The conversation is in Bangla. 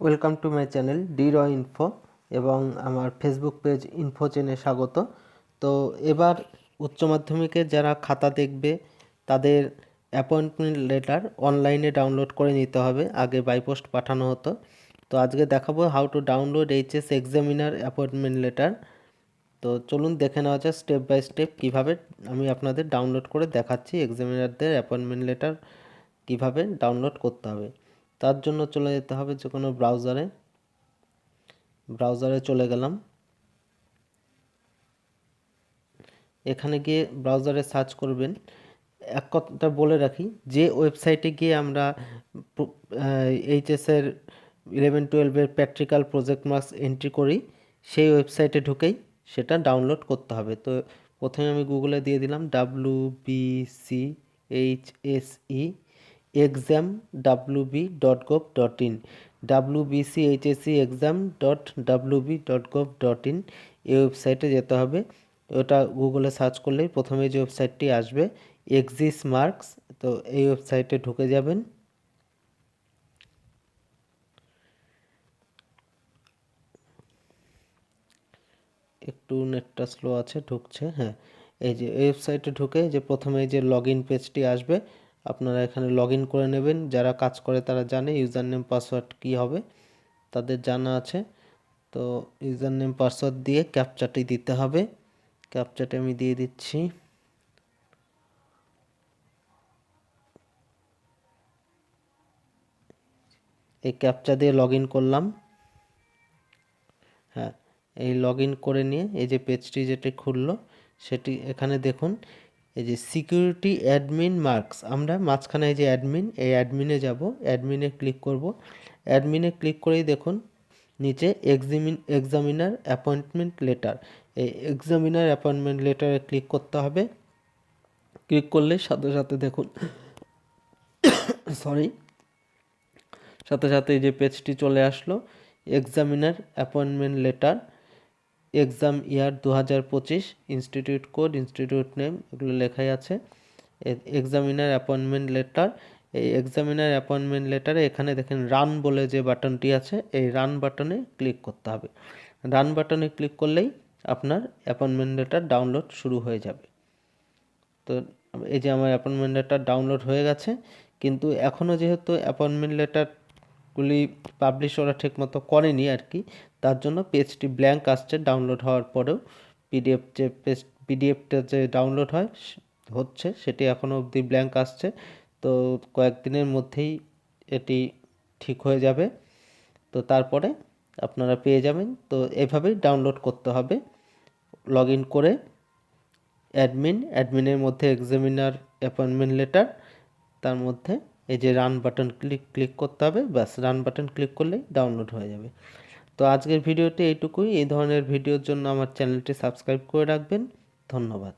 Welcome to my channel D র ইনফো এবং আমার ফেসবুক পেজ ইনফো চেনে স্বাগত। তো এবার উচ্চ মাধ্যমিকে যারা খাতা দেখবে তাদের অ্যাপয়েন্টমেন্ট লেটার অনলাইনে ডাউনলোড করে নিতে হবে, আগে বাই পোস্ট পাঠানো হতো। তো আজকে দেখাবো how to download HS examiner appointment letter. তো চলুন দেখে নেওয়া যায় স্টেপ বাই স্টেপ কীভাবে আমি আপনাদের ডাউনলোড করে দেখাচ্ছি এক্সামিনারদের অ্যাপয়েন্টমেন্ট লেটার কীভাবে ডাউনলোড করতে হবে। তার জন্য চলে যেতে হবে যে কোনো ব্রাউজারে চলে গেলাম। এখানে গিয়ে ব্রাউজারে সার্চ করবেন। এক কথা বলে রাখি, যে ওয়েবসাইটে গিয়ে আমরা এইচএসের 11-12-এর প্র্যাকটিক্যাল প্রজেক্ট মার্কস এন্ট্রি করি সেই ওয়েবসাইটে ঢুকেই সেটা ডাউনলোড করতে হবে। তো প্রথমে আমি গুগলে দিয়ে দিলাম WBCHSE exam.wb.gov.in wbchse.exam.wb.gov.in এই ওয়েবসাইটে যেতে হবে। ওটা গুগলে সার্চ করলেই প্রথমে যে ওয়েবসাইটটি আসবে এক্সিস মার্কস, তো এই ওয়েবসাইটে ঢুকে যাবেন। একটু নেটটা স্লো আছে, ঢুকছে। হ্যাঁ, এই যে ওয়েবসাইটে ঢুকে যে প্রথমে যে লগ ইন পেজটি আসবে, আপনারা এখানে লগ ইন করে নেবেন। যারা কাজ করে তারা জানে ইউজার নেম পাসওয়ার্ড কী হবে, তাদের জানা আছে। তো ইউজার নেম পাসওয়ার্ড দিয়ে ক্যাপচাটি দিতে হবে। ক্যাপচাটি আমি দিয়ে দিচ্ছি। এই ক্যাপচা দিয়ে লগ ইন করলাম। হ্যাঁ, এই লগ ইন করে নিয়ে এই যে পেজটি যেটি খুললো সেটি এখানে দেখুন এই যে সিকিউরিটি অ্যাডমিন মার্কস, আমরা মাঝখানে এই যে অ্যাডমিন, এই অ্যাডমিনে যাব, অ্যাডমিনে ক্লিক করব। অ্যাডমিনে ক্লিক করেই দেখুন নিচে এক্সামিনার অ্যাপয়েন্টমেন্ট লেটার, এই এক্সামিনার অ্যাপয়েন্টমেন্ট লেটারে ক্লিক করতে হবে। ক্লিক করলে সাথে সাথে দেখুন সাথে সাথে এই যে পেজটি চলে আসলো, এক্সামিনার অ্যাপয়েন্টমেন্ট লেটার, এক্সাম ইয়ার 2025, ইনস্টিটিউট কোড, ইনস্টিটিউট নেম, এগুলো লেখাই আছে। এক্সামিনার অ্যাপয়েন্টমেন্ট লেটার, এই এক্সামিনার অ্যাপয়েন্টমেন্ট লেটারে এখানে দেখেন রান বলে যে বাটনটি আছে, এই রান বাটনে ক্লিক করতে হবে। রান বাটনে ক্লিক করলেই আপনার অ্যাপয়েন্টমেন্ট লেটার ডাউনলোড শুরু হয়ে যাবে। তো এই যে আমার অ্যাপয়েন্টমেন্ট লেটার ডাউনলোড হয়ে গেছে, কিন্তু এখনও যেহেতু অ্যাপয়েন্টমেন্ট লেটারগুলি পাবলিশ ওরা ঠিকমতো করেনি আর কি, তার জন্য পেজটি ব্ল্যাঙ্ক আসছে। ডাউনলোড হওয়ার পরেও পিডিএফটা যে ডাউনলোড হচ্ছে সেটি এখনও অবধি ব্ল্যাঙ্ক আসছে। তো কয়েকদিনের মধ্যেই এটি ঠিক হয়ে যাবে। তো তারপরে আপনারা পেয়ে যাবেন। তো এভাবেই ডাউনলোড করতে হবে। লগ ইন করে অ্যাডমিনের মধ্যে এক্সামিনার অ্যাপয়েন্টমেন্ট লেটার, তার মধ্যে এই যে রান বাটন ক্লিক করতে হবে, ব্যাস রান বাটন ক্লিক করলেই ডাউনলোড হয়ে যাবে। তো আজকের ভিডিওটি এইটুকুই। এই ধরনের ভিডিওর জন্য আমার চ্যানেলটি সাবস্ক্রাইব করে রাখবেন। ধন্যবাদ।